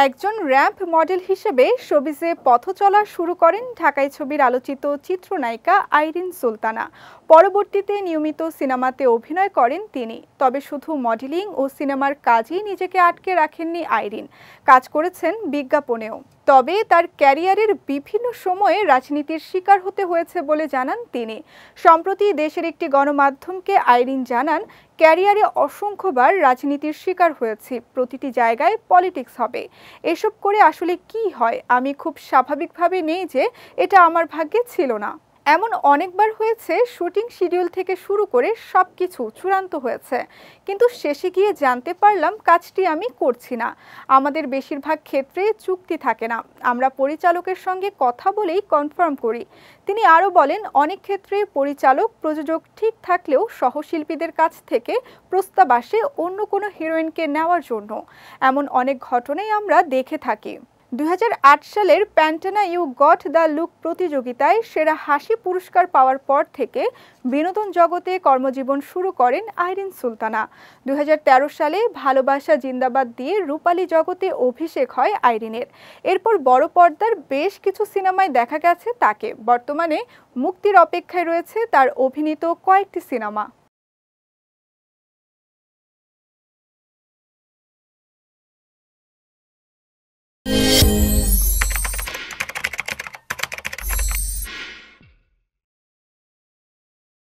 একজন ramp model হিসেবে শোবিজে পথ চলা শুরু করেন ঢাকাই ছবির আলোচিত চিত্রনায়িকা আইরিন সুলতানা। পরবর্তীতে নিয়মিত সিনেমাতে অভিনয় করেন তিনি। তবে শুধু মডেলিং ও সিনেমার কাজেই নিজেকে আটকে রাখেননি আইরিন, কাজ করেছেন বিজ্ঞাপনেও। তবে তার ক্যারিয়ারের বিভিন্ন সময়ে রাজনীতির শিকার হতে হয়েছে বলে জানান তিনি। সম্প্রতি দেশের একটি গণমাধ্যমকে আইরিন জানান, ক্যারিয়ারে অসংখ্যবার রাজনীতির শিকার হয়েছি, প্রতিটি জায়গায় পলিটিক্স হবে। এসব করে আসলে কি হয় আমি খুব স্বাভাবিকভাবে নেই যে এটা আমার ভাগ্যে ছিল না। এমন অনেকবার হয়েছে শুটিং শিডিউল থেকে শুরু করে সবকিছু চূড়ান্ত হয়েছে, কিন্তু শেষে গিয়ে জানতে পারলাম কাজটি আমি করছি না। আমাদের বেশিরভাগ ক্ষেত্রে চুক্তি থাকে না, আমরা পরিচালকের সঙ্গে কথা বলেই কনফার্ম করি। তিনি আরও বলেন, অনেক ক্ষেত্রে পরিচালক প্রযোজক ঠিক থাকলেও সহশিল্পীদের কাছ থেকে প্রস্তাব আসে অন্য কোনো হিরোইনকে নেওয়ার জন্য। এমন অনেক ঘটনাই আমরা দেখে থাকি। 2008 সালের প্যান্টানা ইউ গট দ্য লুক প্রতিযোগিতায় সেরা হাসি পুরস্কার পাওয়ার পর থেকে বিনোদন জগতে কর্মজীবন শুরু করেন আইরিন সুলতানা। 2013 সালে ভালোবাসা জিন্দাবাদ দিয়ে রূপালী জগতে অভিষেক হয় আইরিনের। এরপর বড় পর্দার বেশ কিছু সিনেমায় দেখা গেছে তাকে। বর্তমানে মুক্তির অপেক্ষায় রয়েছে তার অভিনীত কয়েকটি সিনেমা।